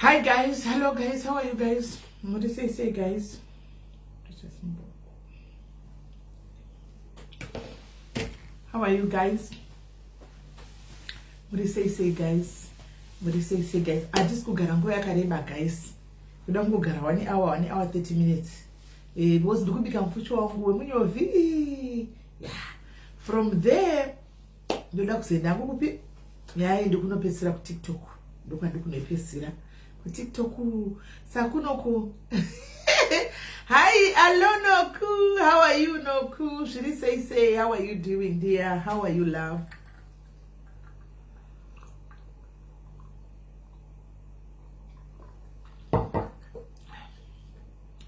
Hi guys, hello guys, how are you guys? What do you say guys? How are you guys? What do you say guys? What do you say guys? I just go garango ya kareba guys. We don't go gara 1 hour 30 minutes. It was the good become future wangu yeah. From there, the dog said na kupi yeah ndikuno pesira ku TikTok. Ndikuno pesira ku TikTok sakunoko. Hi, hello Noku. How are you, Noku? Should he say, how are you doing, dear? How are you, love?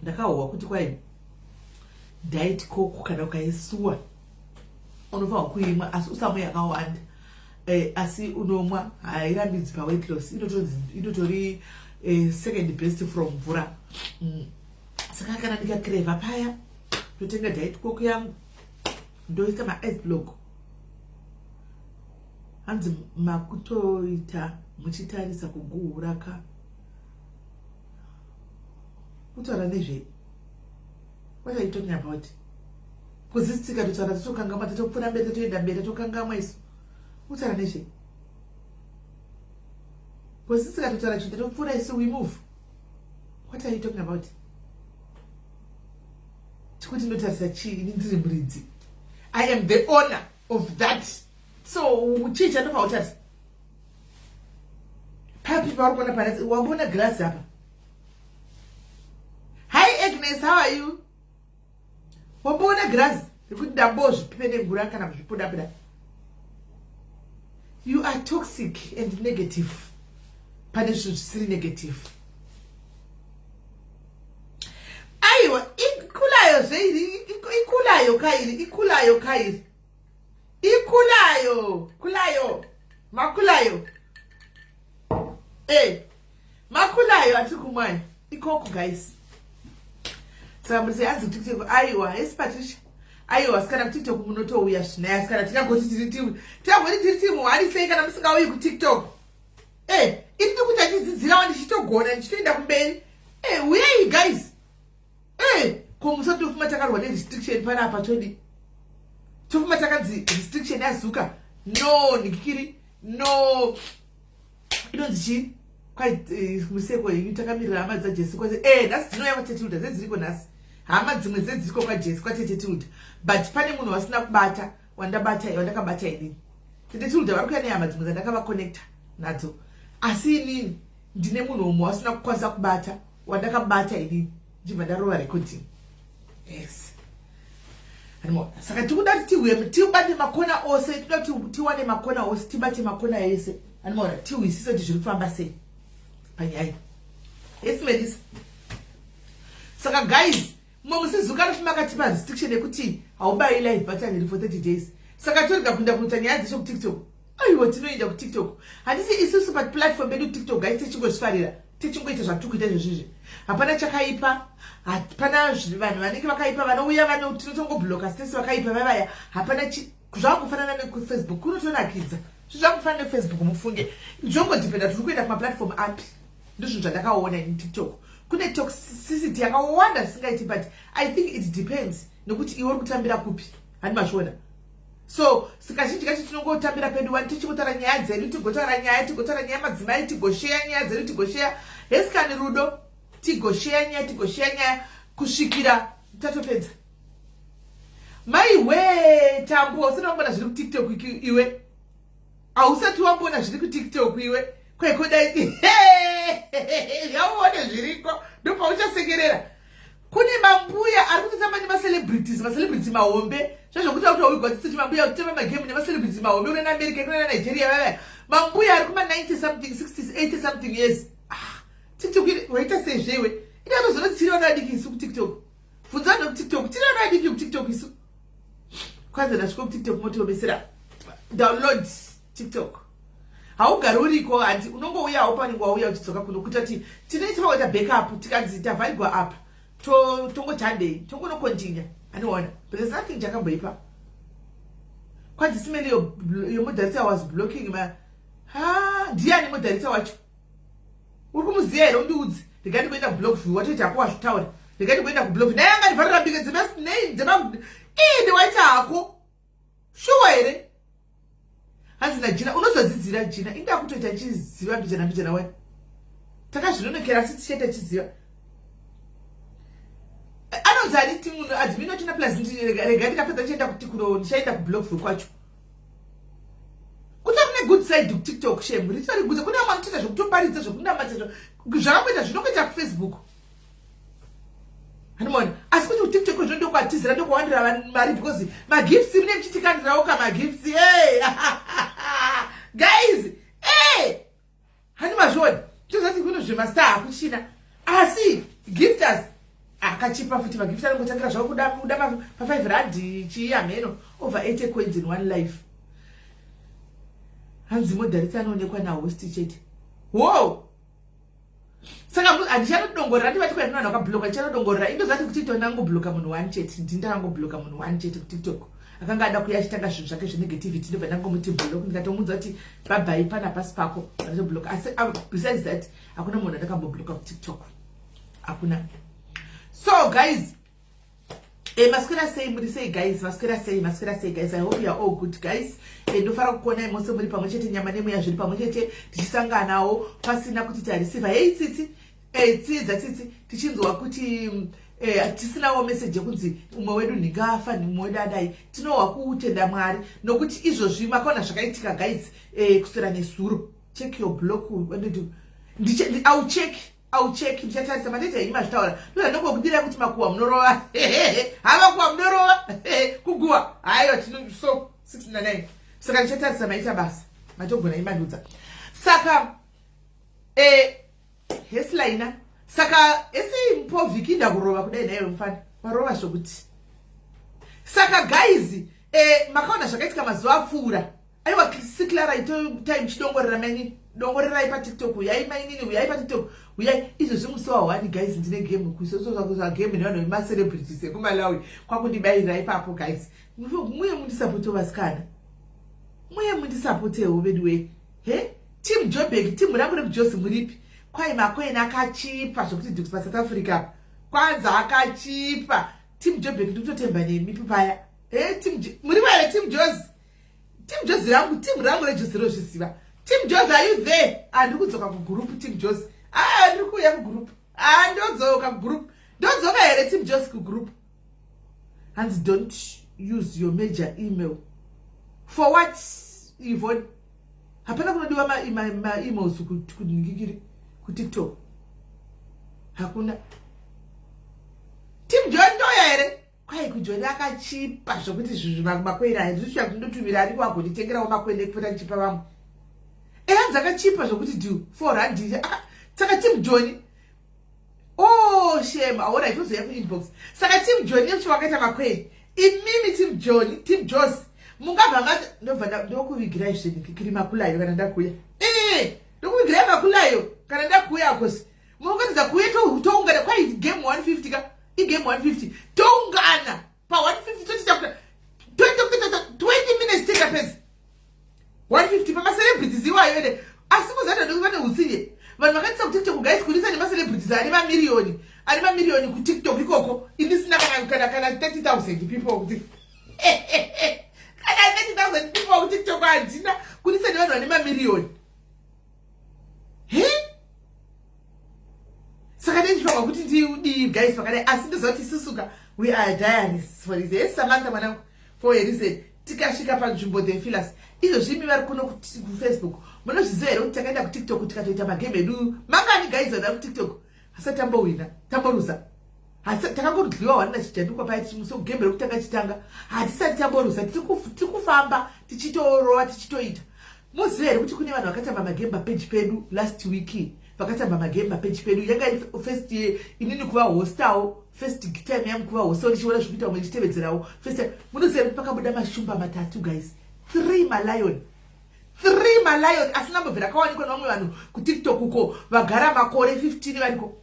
Ndakawa kuti kwai diet coke kana ukaisua unova kuimwa asi usamwe yakawanda asi unomwa hairambidzi pa weight loss inotori second best from mvura. Saka kana ndikakreva paya totenga diet coke yangu ndoisa ma ice block hanzi makutoita muchitarisa kuguhuraka kutaura nezve. What are you talking about? Kuzistika tutaura tokangama tatopfura mberi toenda mberi tokangama isu kutaura nezve. Kuzistika tutaura chita topfura isu we move. What are you talking about? Chikuti notarisa chii ndiri muridzi. I am the owner of that. So chicha ndopa utarisa. Papi pauri kuona panasi wambona glass hapa. Hi Agnes, how are you? Wambona glass. Ndikuti ndambozvi pene ngura kana kuzvipoda poda. You are toxic and negative. Pane zvisiri negative. Aiwa, ikulayo zveiri, ikulayo kairi. Kulayo, makulayo. Makulayo atikumai. Ikoko guys. Saka muri anzi TikTok aiwa, Patricia. Aiwa, sikana TikTok munotouya zvinaya, sikana tikangoti tiri timu ari sei kana musingauyi ku TikTok. Ini kuti achidzidzira wani chitogona ndichitoenda kumberi. Uyai guys. Komusa tofuma takarwa restriction pana apa todi. Tofuma takanzi restriction yazuka. No, nikikiri. No. Inonzi chi? Kwai museko yitakamira hama dza Jesu kwaze nhasi dzinoya kwaTetudha dzedziriko nhasi. Hama dzimwe dzedziriko kwaJesu kwaTetudha. But pane munhu wasina kubata, wandakabata inini. Tetudha vari kuya nehama dzimwe dzandakava connecta nadzo. Asi inini ndine munhu umwe wasina kukwanisa kubata, wandakabata inini. Ndibva ndarova recording. Yes. Saka tikuda kuti tibate makona ose, tinoda kuti tiwane makona ose, tibate makona ese. Animora, tiwisisa kuti zviri kufamba sei panyaya. Yes, ladies. Saka guys, musizuka nofuma katipa restriction yekuti haubayi live button for 30 days. Saka tori kapinda kuita nyaya dzesho ku TikTok. Aiwa tinoenda ku TikTok. Handisi isusu pa platform yedu TikTok guys tichingozvifarira. Tichingoita zvatikuita izvozvi. Hapana chakaipa, hapana vanhu vanenge vakaipa vanouya tinotongobloka stesi vakaipa vavaya. Hapana zvakufanana neFacebook kunotonakidza. Zvakufanana neFacebook mufunge. Zvongodipenda tiri kuenda kumaplatform api. Ndizvo zvandakaona in TikTok. Kune toxicity yakawanda singaiti, but I think it depends nekuti iwe uri kutambira kupi. Handi mazviona. So sikazhinji kacho tinongotambira pedu wani tichingotara nyaya dzedu, tigotara nyaya madzimai, tigoshare nyaya dzedu, tigoshare hesikani rudo, tigoshare nyaya kusvikira tatopedza. Mai tambo usati wambona zviri ku TikTok iwe. Ausati wambona zviri ku TikTok iwe. Kwekoda yaone zviriko ndopa uchasekerera. Kune mambuya ari kutotamba nemacelebrities mahombe. Zvazvokuti uigwa titi mambuya kutamba magame nemacelebrities mahombe kune America kune Nigeria vaya. Mambuya ari kuma 90 something 60s 80 something years. TikTok waita sezvewe. Ida kuzona kuti tiriona adiki isu ku TikTok. Funzano ku TikTok, tiriona adiki ku TikTok isu. Kwanza ndasvika ku TikTok motobesera. Download TikTok. Haugari uriko ati unongouyawo pane nguva uya uchidzoka kuno kuti ati tinoita kuita backup tikanzi tavhaigwa apa. Tongotandei, tongonokontinya. Aniona. But there's nothing chakamboipa. Kwanzi simeli yo moderator was blocking ma. Ndiani moderator wacho? uri kumuziya here undiudzi ndikati kuenda kublog view watoita hako wazvitaura ndikati kuenda kublog view naye angandivarira mbike ndiwaita hako shuwa here hanzi najina unozodzidzira jina inda kutoita chiziva mbijana wani takazvinonokera asi tichete chiziva anonzi aniti munhu adiminotina plus rega ndikapedza ndichienda kutikuro ndichaenda kublog view kwacho kutori good side kutiktok shame ritori good kune amwe anotoita zvokutoparidza zvokunamatsa zvakamboita zvinongoita kufacebook hanimona asi kuti kutiktok zvo ndokwatizira ndokwawandira mari because magifts mune muchitikandirawoka magifts guys hanimazvoni tozati kuno zvemastar hakuchina asi gifters akachipa futi magift anongotangira zvavo kuda pa5 rand chiamheno over 80 coins in one life hanzi modhariti anoonekwa nahost chete wow saka handichanodongorera ndivati kwandinowana wakabloka ndichanodongorera indozati kuti tonangobloka munhu one chete ndindangobloka munhu one chete kutiktok akanga ada kuya achitanga zvinhu zvake zvenegativity ndobva ndangomuti block ndikatomudza kuti babai pana pasi pako ndazobloka asi besides that hakuna munhu andakambobloka kutiktok hakuna. So guys, maswera sei muri sei guys, maswera sei guys, I hope you are all good guys. Ndofara kuona mose muri pamwe chete nyama nemweya zviri pamwe chete tichisanganawo pasina kuti tareceive tsitsi tichinzwa kuti tisinawo message yekunzi umwe wedu ndingafa umwe wedu adai tinowa kutenda Mwari nokuti izvozvi makaona zvakaitika guys kusera nesuro. Check your block I'll check ndichatarisa mandete ima zvitaura ndoda ndongokudira kuti makuwa munorova hava kuwa munorova kuguwa hayo tino so 609 saka ndichatarisa maita basa matogona imandudza saka hesliner saka esi mpovhiki ndakurova kudai nayo mfana warova zvokuti saka guys makaona zvakaitika mazuva apfuura aiwa siklara ito time chidongorera maini dongorerai patiktok uyai mainini uyai patiktok uyai izvo zvimusiwa wani guys ndine game kusosoza game nevanhu vemacelebrities ekumalawi kwakundibairirai ipapo guys muye mundisapote vasikana muye mundisapotewo veduwe team Joburg team rangu rekujosi muripi kwai makoini akachipa zvokuti ndiri pasouth africa kwanza akachipa team Joburg ndikutotemba nemipi paya muri vale team Josi rangu team rangu rejosi rozvisiva Team Joss, are you there? Andikudzoka kugroup Team Joss. Ndikuya kugroup. Ndodzoka kugroup. Ndodzoka here Team Joss kugroup. And don't use your major email. For what, Yvonne? Hapana kunodiwa ma emails kudingigiri ku TikTok. Hakuna. Team Joss ndoya here. Kwai kujoina akachipa zvokuti zvinhu makwena ndizvitsva kundotumira ari kwagonditengerawo makwena kupota ndichipa vamwe. Dzakachipa zvokuti do 4 rand saka Team Johnny shame aona itozoya kuinbox saka Team Johnny nemuchi wakaita makwei imimi Team Joss mungabva ngati ndokuvigirai zvenikikiri makulayo kana ndakuya ndokuvigirai makulayo kana ndakuya akosi munokatidza kuya toungana kwai game 150 ka igame 150 toungana pa 150 totichakuta 20 minutes tikapedza 150 pamacelebrities iwayo ene asi muzana ndovane utsiye vanhu vakatisa kutiktok guys kulisa nemacelebrities ari mamiliyoni kutiktok ikoko indisina kana 30,000 people kuti kana 30,000 people kutiktok handina kulisa nevanhu vane mamiliyoni saka ndindifaga kuti ndiudii guys pakadai asi ndozoti susuka we are diaries for this Samantha mwanangu for a reason tikasvika panzvimbo the fillers izvo zvimi vari kuno kufacebook munozviziva here kuti takaenda kutiktok tikatoita magame edu mangani guys vada kutiktok hasati tambowina tamboruza takangodyiwa wanina chijandikwa paya tichimuso game rekutanga chitanga hatisati tamboruza tiri kufamba tichitorova tichitoita muziva here kuti kune vanhu vakatamba magame papeji pedu last week vakatamba magame papeji pedu yanga iri first inini kuva hostawo first time yangu kuva hostawo ndichiona zvikuita umwe ndichitevedzerawo first time munoziva kuti pakabuda mashumba matatu guys 3 malion asina mbobvira akawanikwa nevamwe vanhu kutiktok uko vagara makore 15 variko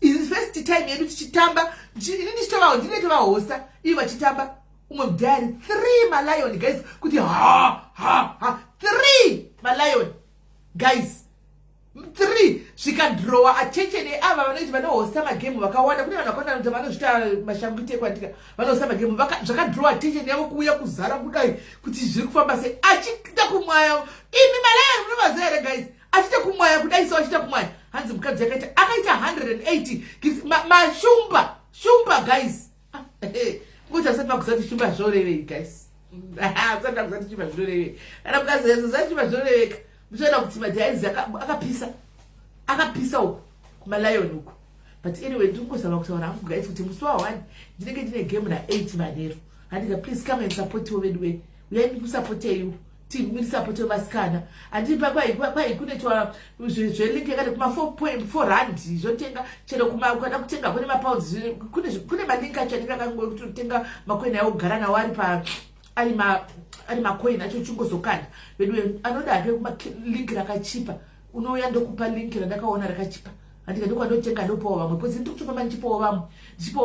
is first time yedu tichitamba inini ndichitovawo ndinetova hosta ivo vachitamba umwe mudhari 3 malion guys kuti 3 malion guys 3 zvikadrowa attention yeava vanoiti vanohosta magemu vakawanda. Kune vanhu vakawanda kuti vanozvita mashangu tekwatika vanohosta magemu zvakadrowa attention yavo kuuya kuzara kudai kuti zviri kufamba sei achida kumwaya. Imi malaya munovaziva here guys, achida kumwaya kudai so achida kumwaya. Hanzi mukadzi akaita 180 shumba guys. Kuti asati makuzati shumba zvorevei guys. Asati makuzati shumba zvorevei. Kana mukadzi yesu zati shumba zvoreveka. Muchaona kuti madhaizi akapisa uku kumalion uku. But anyway, ndikuzama kutaura hangu guys kuti musi wa1 ndinenge ndine game na8 manheru. Handika please come and support wedu we. Uyai ndikusupport you. Team miri support vasikana. Andipa kwai kunoitwa zvelink yakati kuma 4.4 rand zvotenga chero kuma kwada kutenga kune mapounds kune malink acho andingakangoe kuti utenga makoini ayo kugara nawo ari makoini acho chingozokanda. Wedu anoda ke kuma link rakachipa. Unouya ndokupa link randakaona rakachipa. Andika ndokwandotenga ndopawo vamwe because ndikutofamba ndichipawo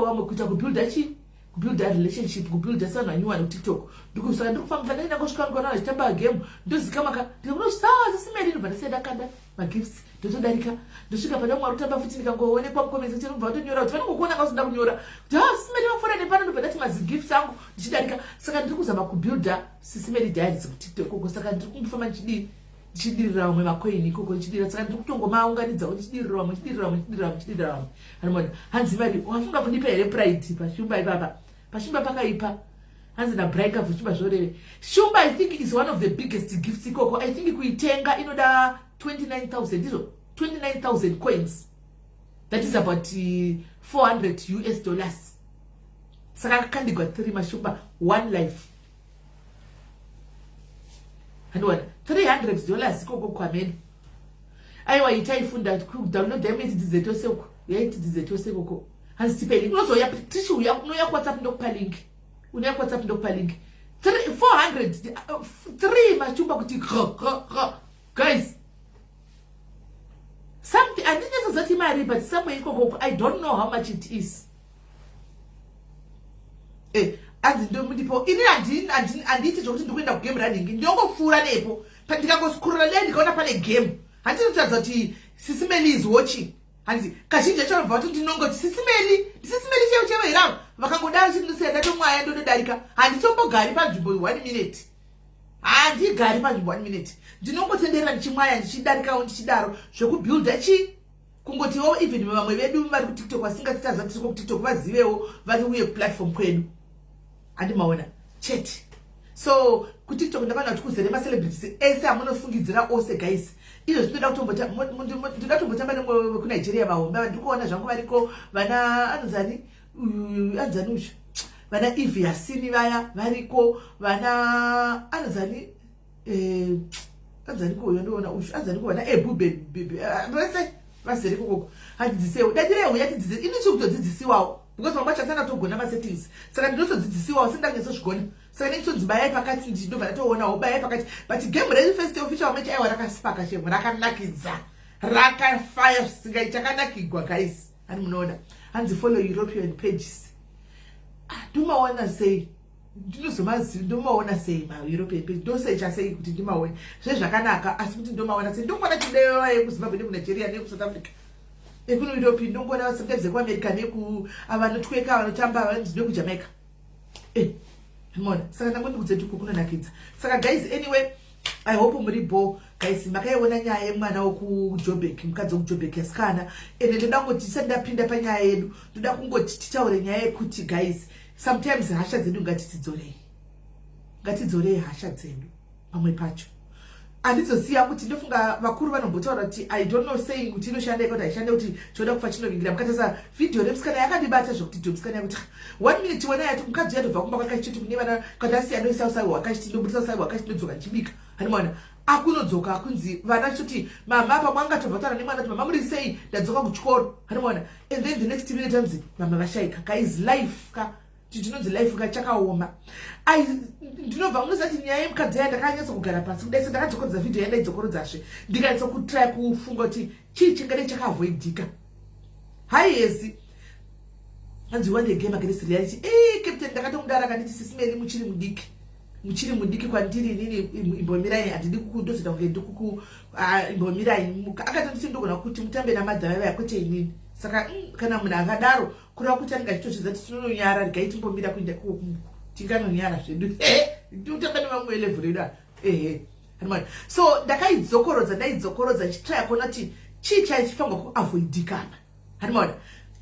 vamwe kuita kubuilda relationship, kubuilda sana nyuwa TikTok. Ndikusaka ndikufamba ndaina kusvika ngona chitamba game ndozikama ndinosawa zisimeli ndobva ndasenda kanda magifts ndotodarika ndosvika pana mwari utamba futi ndikangoonekwa mukomezi kuti ndobva ndonyora kuti vanongokuona kausida kunyora kuti sisimeli vafona nepano ndobva ndati mazigifts angu ndichidarika. Saka ndiri kuzama kubuilda sisimeli diaries kuTikTok uko. Saka ndiri kufamba ndichidirira vamwe makoini ikoko ndichidira. Saka ndiri kutongomaunganidzawo ndichidirira vamwe. Anomona hanzi vari wafunga kundipa here pride pashumba ipapa. Pashumba pakaipa. Hanzi nabraika vhuchumba zvoreve. Shumba I think is one of the biggest gifts ikoko. I think kuitenga inoda 29,000 ndizo 29,000 coins. That is about $400. Saka kandigwa 3 mashumba, 1 life. Handwana $300 ikoko kwameni. Aiwa itaifunda kudownload damage dzizetose uko. Yaiti dzizetose uko. Hanzi tipeli. Unozoya tishi unoya WhatsApp ndokupa link. Unoya WhatsApp ndokupa link. 400 3 machumba kuti guys. Something I didn't know that mari but somewhere ikoko I don't know how much it is. Ndipo ini anditi zvokuti ndikuenda kugame running ndongofura nepo ndikangoskurura le ndikaona pane game handinotaridza kuti sisimeli is watching. Hanzi kazhinji acho vanobva kuti ndinongoti sisimeli cheo cheveiravo vakangodaro chindosenda ndatomwaya ndonodarika. Handitombogari panzvimbo 1 minute. Handigari panzvimbo 1 minute. Ndinongotenderera ndichimwaya ndichidarikawo ndichidaro zvekubuilda kungotiwo even vamwe vedu vari kuTikTok vasingatitaza kuti kuTikTok vazivewo vari uye platform kwedu. Andimaona chat. So kuTikTok ndakana kuti kuzere macelebrities ese amunofungidzira ose guys. Izvo zvinoda kutombotamba nemwe kuNigeria vahomba ndikuona zvangu variko vana anzani uyu vana Ivy Yasini vaya variko vana anzani anzani ko yondoona ushu anzani ko vana Ebu baby vese vasere kokoko handidzisewo dadire uyati dzidzise ini chikutodzidzisiwawo because mama chasana togona ma settings. Saka ndinotodzidzisiwawo sindangezozvigona. Saka ndichonzibayai pakati ndinobva ndatoonawo bayai pakati but game ready first official match aiwa rakasipaka chemo rakanakidza rakafire singai chakanakigwa guys. Ani munoona hanzi follow European pages. Ndomaona sei ndomaona sei ma European page ndosecha sei kuti ndimaona zvezvakanaka asi kuti ndomaona sei ndongona chideyo kuZimbabwe nekuNigeria nekuSouth Africa. Ekuno Europe ndongona sometimes kuAmerica avanotweka vanotamba vanzide kuJamaica. Mona saka ndangoti kudzeti kunonakidza. Saka guys anyway I hope muri bo guys makaiona nyaya yemwana wokuJoburg mukadzi wokuJoburg yasikana ende ndangoti sendapinda panyaya yedu ndoda kungoti titaure nyaya yekuti guys sometimes hasha dzedu ngatidzorei hasha dzedu pamwe pacho. Andizosiya kuti ndofunga vakuru vanombotaura kuti I don't know saying kuti inoshanda kuti haishande kuti choda kufa chinovingira. Mukatasa video remusikana yakandibata zvokuti ndomusikana yakuti 1 minute wona yati mukadzi yatobva kumba kwakachiti kune vana kadasiya noisausa wakachiti ndobudisa sai wakachiti ndodzoka ndichibika. Hanimwana akunodzoka akunzi vana choti mama pamwanga tobvatara nemwana kuti mama muri sei ndadzoka kuchikoro. Hanimwana and then the next minute anzi mama vashaika guys life ka tinodzi life chakaoma. Ndinobva munozati nyaya yemukadzi ndakanyatsa kugara pasi kudai ndakadzokorodza video yandaidzokorodza ndikanyatsa kutry kufunga kuti chii chingade chakavoidika. Haiyezi hanzi one day game against reality captain ndakatomudara kanditi sisimeli muchiri mudiki muchiri mudiki kwandiri inini imbomirai handidi kukundozita kunge ndikuku imbomirai akatoti ndogona kuti mutambe namadhava yakwete inini saka kana munhu akadaro kureva kuti anenge achitozvidza kuti tinononyara regai timbomira kuenda tinganonyara zvedu tiutamba nevamwe elevhu redu so ndaidzokorodza ndichitraya kuona kuti chii chaifanirwa kuavoidikana hanimaona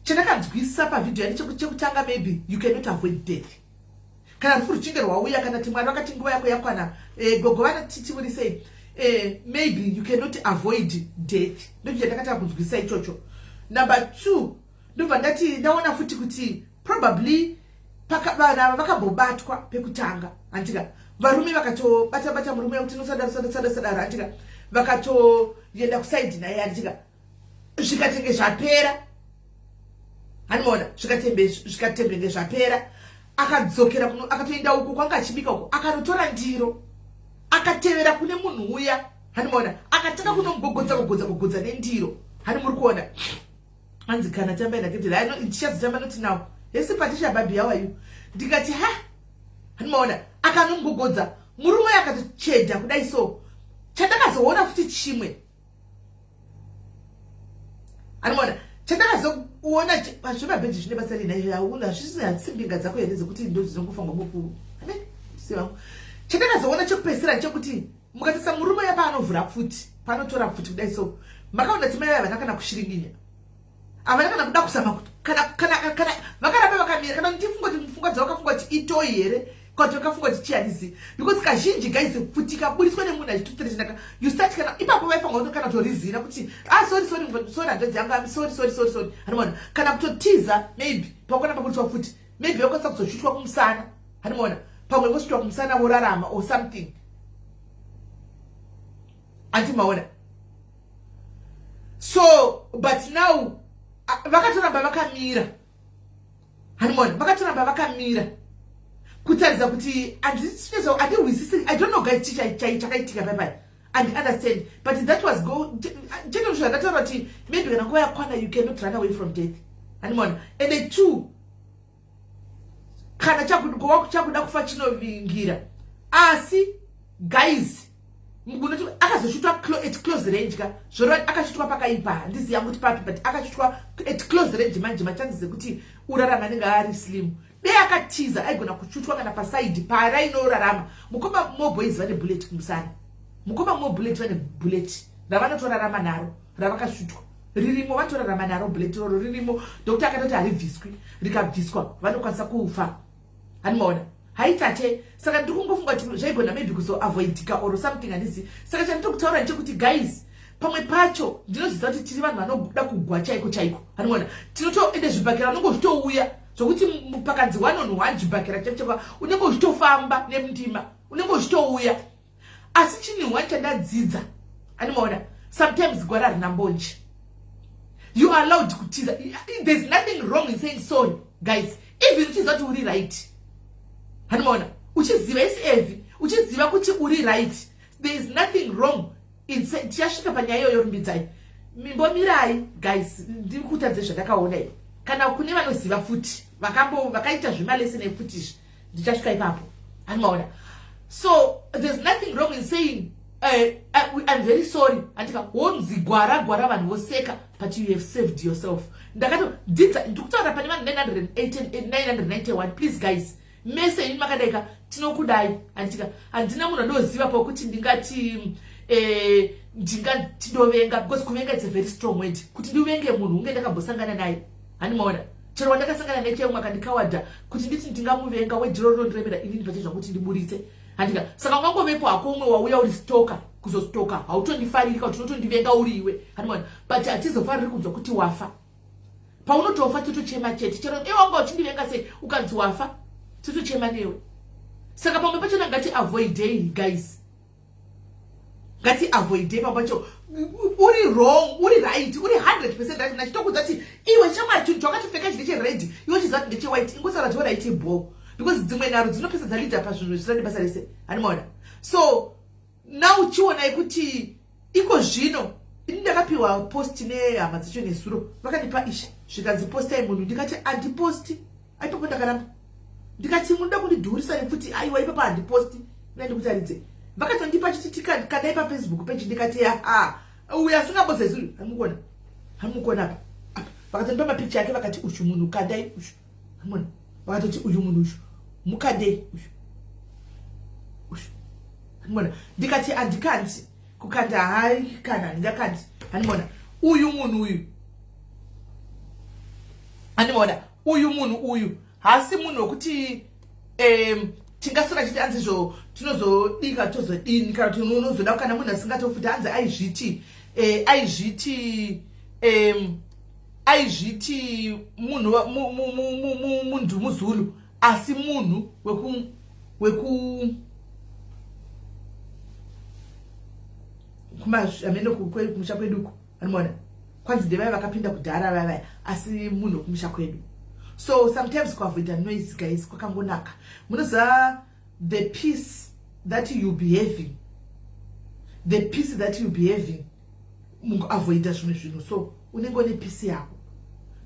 chandakanzwisisa pavidhio yani chekutanga maybe you cannot avoid death kana rufu ruchinge rwauya kana ti mwari vakati nguva yako yakwana gogo vanatiti muri sei maybe you cannot avoid death ndocho chandakataka kunzwisisa ichocho. Number 2 ndobva ndati ndaona futi kuti probably vana vakambobatwa pekutanga andika varume vakatobata murume kuti nosadaro andika vakatoenda kusaidi naye andika zvikatenge zvapera hanimona zvikatembenge zvapera akadzokera kuno akatoenda uko kwanga achibika uko akanotora ndiro akatevera kune munhu uya hanimona akataka kunogogodza nendiro hani muri kuona anzi kana tamba inaketela ndichazitamba noti nawo yesi patisha baby how are you ndikati ha hanimona akanongogodza murume akatochedha kudai so chandakazoona futi chimwe hanimona chandakazoona pazvemabheji zvine basa rinayauna zvisihatsimbinga dzako here dzekuti ndo dzinongofangwa mukuru chandakazoona chekupedzisira chekuti mukatisa murume yapanovhura pfuti panotora pfuti kudai so makaona timai vaya vanakana kushiringinya havana kana kuda kusama kana vakaramba vakamira kana ndifunga kuti mfunga dzawakafunga kuti itoi here kwati wakafunga kuti chianizi because kazhinji guys pfuti kaburiswa nemunhu achitotreshnaka you start kana ipapo vaifanga kuti kana torizina kuti sorry handadzi yangu ami sorry hanimona kana kutotiza maybe pakona paburiswa pfuti maybe vakwanisa kuzosvitwa kumusana hanimona pamwe vosvitwa kumusana vorarama or something antimaona. So but now vakatoramba vakamira hanimona vakatoramba vakamira kutaridza kuti andihwisisi I don't know guys chakaitika paipai and understand but that was chino zvandataura kuti maybe kana nguva yakwana you cannot run away from death hanimona and the two kana chakuda kufa chinovingira asi guys munoti akazosvitwa at close range ka zvoro akasvitwa pakaipa handiziva kuti papi but akasvitwa at close range manje machances ekuti urarama anenge ari slim dei akatiza aigona kuchutwa kana pasaidi parainorarama mukoma moboys vane bullet kumusana mukoma mobullet vane bullet ravanotorarama naro ravakasvitwa ririmo vatorarama naro bullet roro ririmo ndokuti akatoti haribviswi rikabviswa vanokwanisa kufa hanimaona haitate saka ndikungofunga kuti zvaigona maybe kuzoavoidika or something handizi saka chandiri kutaura ndechekuti guys pamwe pacho ndinozviziva kuti tiri vanhu vanoda kugwa chaiko hanimona tinotoende zvibhakera unenge uchitouya zvokuti pakanzi 1-on-1 zvibhakera chaichaiva unenge uchitofamba nemundima unenge uchitouya asi chinhuwa chandadzidza hanimona sometimes gwara rina mbonje you are allowed kutiza there's nothing wrong in saying sorry guys even uchiziva kuti uri right hanimona uchiziva isi uchiziva kuti uri right there is nothing wrong in tichasvika panyaya iyoyo rumbidzai mimbomirai guys ndiri kutadze zvandakaona iyi kana kune vanoziva futi vakaita zvemaleseni efutizvi ndichasvika ipapo hanimaona so there's nothing wrong in saying I'm very sorry andika wonzi gwara vanhu voseka but you have saved yourself ndakatodidza ndikutaura pane vanhu 991 please guys mese ini makadaika tinokudai andika handina munhu andoziva pakuti ndingati ndingatidovenga because kuvenga it's a very strong word kuti ndivenge munhu unge ndakambosangana naye hanimaona chero wandakasangana naye chemwe akandikawadha kuti nditi ndingamuvenga wedhiroro ndiremera inini pachezva kuti ndiburitse handika saka ungangovepo hako umwe wauya uri stoka kuzostoka hautondifaririka kuti unotondivenga uriwe hanimaona but hatizofariri kunzwa kuti wafa paunotofa totochema chete chero iwe wanga uchindivenga sei ukanzi wafa totochema newe saka pamwe pachona ngati avoidei guys ngati avoidei pamwepacho uri wrong uri right uri 100% right nachitokudza kuti iwe chamwari chinhu chakatipfeka chine chered iwe chizati ndechewhite ingosara choraite ball because dzimwe nharo dzinopesa dzalidha pazvinhu zvisina basa rese hanimaona so now chionai kuti iko zvino ini ndakapiwa post nehama dzacho nesuro vakandipa ishi zvikanzi postai munhu ndikati andiposti aipapo ndakaramba ndikati munoda kundidhurisa nekuti aiwa ipapa handiposti unaenda kutaridze vakatondipa chitika kadai pa Facebook page ndikati uya singabose zulu hamukona apa vakatondipa mapicture yake vakati ushu munhu kadai ushu hamuna vakatoti uyu munhu ushu mukadei ushu hamuna ndikati andikanti kukanda hai kana ndakati hamuna uyu munhu uyu animona uyu munhu uyu hasi munhu wokuti tingasora chiti anzizvo tinozodika tozodini kana tinozoda kana munhu asingatofuta anzi aizviti munhu muzulu asi munhu weku amene kumusha kweduko animona kwanzi ndevaya vakapinda kudhara vaya asi munhu kumusha kwedu. So sometimes kuavoida noise guys kwakangonaka. Munoza the peace that you be having. The peace that you be having. Mungu avoida zvino. So unenge ne peace yako.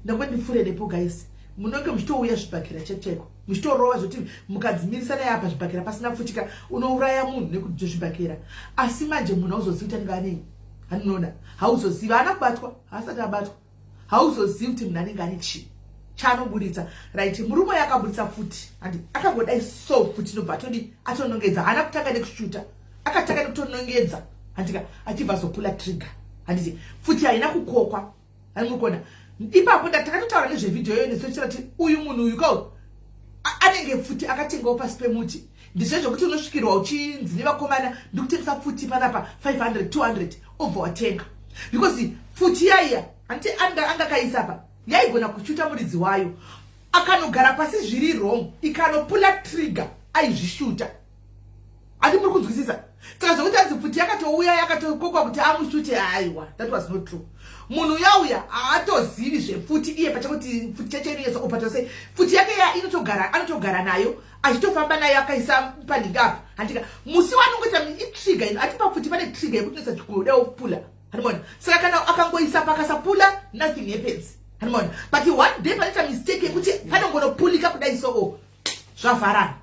Ndangoni ndifure lepo guys. Munonge muchitouya zvibhakira checheko. Muchitorowa zvoti mukadzimirisa naye apa zvibhakira pasina futika unouraya munhu nekudzo zvibhakira. Asi manje munhu auzoziva kuti ngani. Anoona. Hauzoziva ana kubatwa, asati abatwa. Hauzoziva kuti munhu anenge ane chi. Chanoburitsa right murume yakabuditsa futi andi akangodai so futi no batodi atonongedza ana kutanga nekushuta akatanga nekutonongedza andika achibva zopula trigger anditi futi haina kukokwa ani mukona ipapo ndatakatotaura nezve video yo nesochira kuti uyu munhu uyu ko anenge futi akatengawo pasi pemuti ndizvo kuti unosvikirwa uchinzi nevakomana ndikutengesa futi panapa 500 200 obva watenga because futi yaiya anti angakaisa pa yaigona kuchuta muridzi wayo akanogara pasi zviri wrong ikanopula trigger aizvishuta ati muri kunzwisisa saka zvokuti anzi futi yakatouya yakatokokwa kuti amushute aiwa that was not true munhu yauya haatozivi zvefuti iye pachakuti futi chacheriyeso opatose futi yake anotogara nayo achitofamba nayo akaisa panhingapi handika musi wanongoita itrigger ino ati pafuti pane trigger yekutinesa chikuda opula hanimona saka kana akangoisa pakasapula nothing happens. But one day panaita mistake yekuti panongonopulika kudai so zvavharana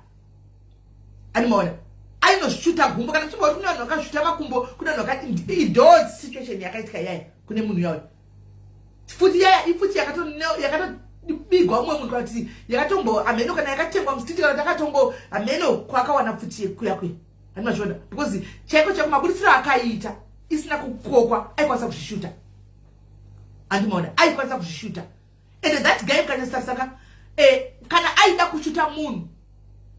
animona ainoshuta gumbo kana chimwe kuna vanhu vakashuta makumbo kuna vanhu vakati idod situation yakaitika yaya kune munhu yayo futi yaya ifuti yakatobigwa umwe munhu kuti yakatombo ameno kana yakatengwa mustiti kana takatongo ameno kwakawana futi kuyakwe animazvona because chaiko chakumabuditsiro akaita isina kukokwa aikwanisa kuzvishuta andimona aikwanisa kuzvishuta and that guy kanesasaka kana aida kushuta munhu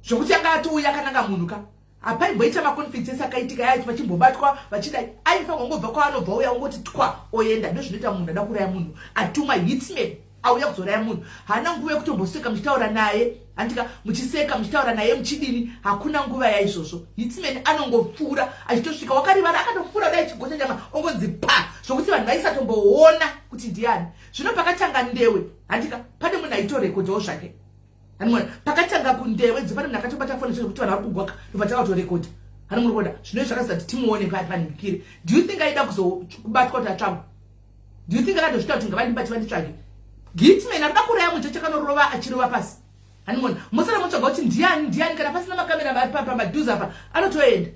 zvokuti anga atouya kana nga munhu ka apaimboita maconfidence akaitika yaiti vachimbobatwa vachidai aifanwa ngobva kwaanobva uya ungoti twa oenda ndozvinoita munhu ada kuraya munhu atuma hitman auya kuzoraya munhu haana nguva yekutomboseka muchitaura naye andika muchiseka muchitaura naye muchidini hakuna nguva yaizvozvo hitman anongopfuura achitosvika wakarivara akatopfuura dai chigota nyama ongonzi pa zvokuti vanhu vaisatomboona kuti ndiani zvino pakatanga ndewe handika pane munhu aitorekodhawo zvake hanimona pakatanga kundewe dzipane munhu akatobata foni zvekuti vanhu vari kugwaka ndobva takatorekodha hani muri kuona zvino zvakazati timuone panhikire do you think aida kuzokubatwa kuti atsvagwa do you think akatozvita kuti ngavandibati vanditsvage hitman arida kuraya munhu chachakanorova achirova pasi hanimona musana mutsvaga kuti ndiani kana pasina makamera pamadhuza apa anotoenda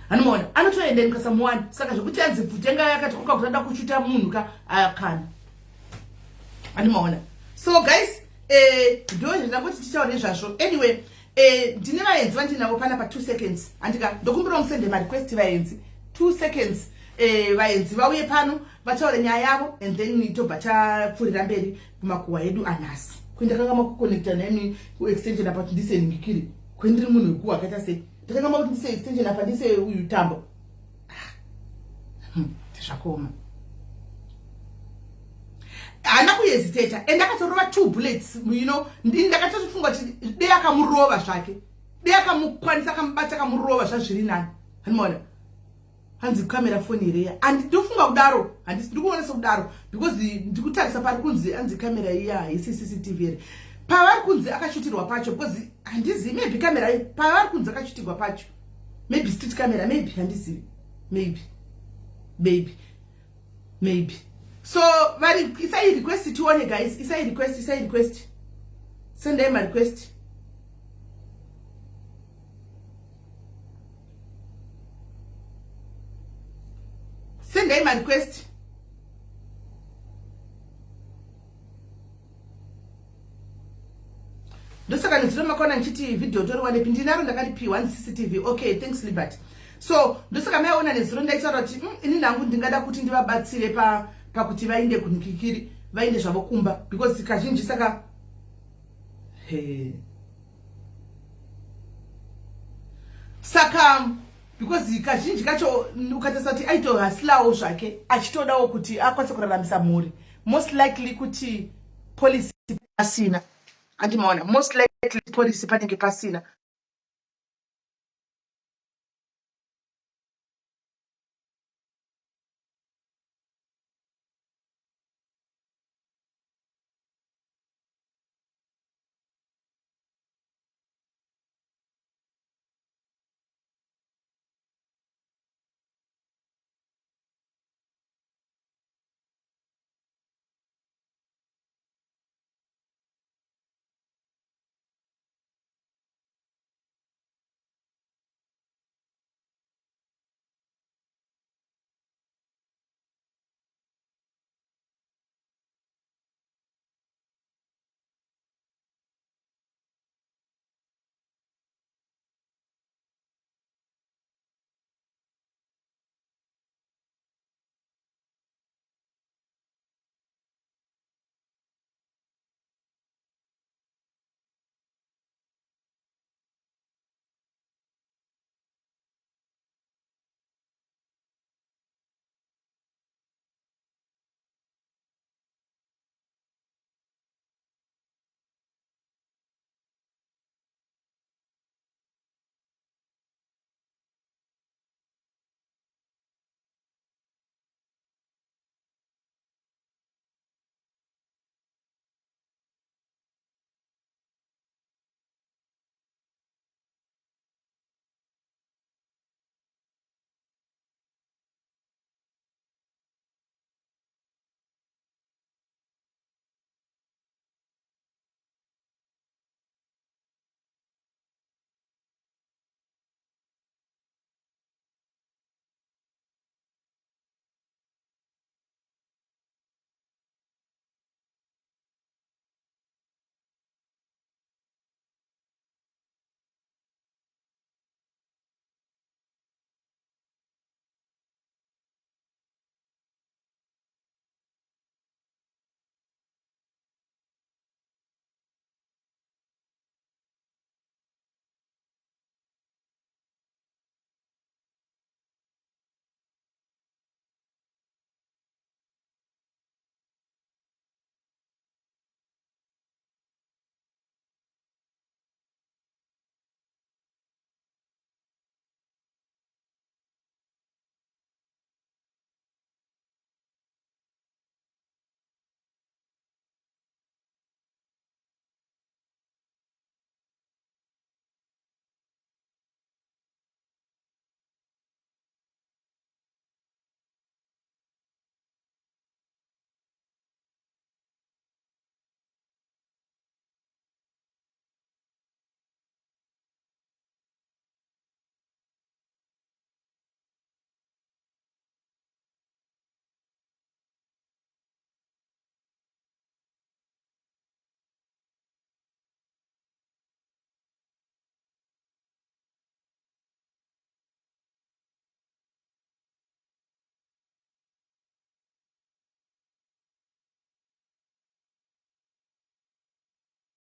hanimona anotoenda nikasamuwani saka zvekuti anzi futenga yakati koka kutanda kushuta munhu ka akana hanimona so guys ndo zvandangoti tichaone zvazvo anyway ndine vaenzi vandinavo pana pa 2 seconds andika ndokumbira musende marequest vaenzi 2 seconds vaenzi vauye pano vataure nyaya yavo and then tobva tapfuurira mberi kumakuhwa edu anhasi kwendakanga makuconnecta nemi kuextension apa kuti ndise ningikiri kwendiri munhu wekuhwa akaita sei ndakanga makuti ndise extension apa ndise uyu tambo zvakoma haana kuhesitata and akatorova 2 bullets you know ndakatofunga kuti dei akamurova zvake dei akamukwanisa akamubata akamurova zvazviri nani hanimona hanzi kamera foni ireya handinofunga kudaro handisi ndikuonesa kudaro because ndikutarisa pari kunzi hanzi kamera iya haisi CCTV here pavari kunzi akashutirwa pacho because handizivi maybe kamera pavari kunzi akashutirwa pacho maybe street camera maybe handizivi maybe so vari isai request tione guys isai request sendai ma request sendai marequest. Ndosaka ndinomakona nchiti video toriwa nepi ndinaro ndakalipiwa CCTV. Okay, thanks Liberty. So ndosaka maiona nezuro ndaitaura kuti ini nangu ndingada kuti ndivabatsire pakuti vainde kunikikiri, vainde zvavo kumba, because kazhinji saka saka because kazhinji kacho ukatasa kuti aitohasilawo zvake achitodawo kuti akwanise kuraramisa mhuri, most likely kuti police pasina. Andimaona most likely police panenge pasina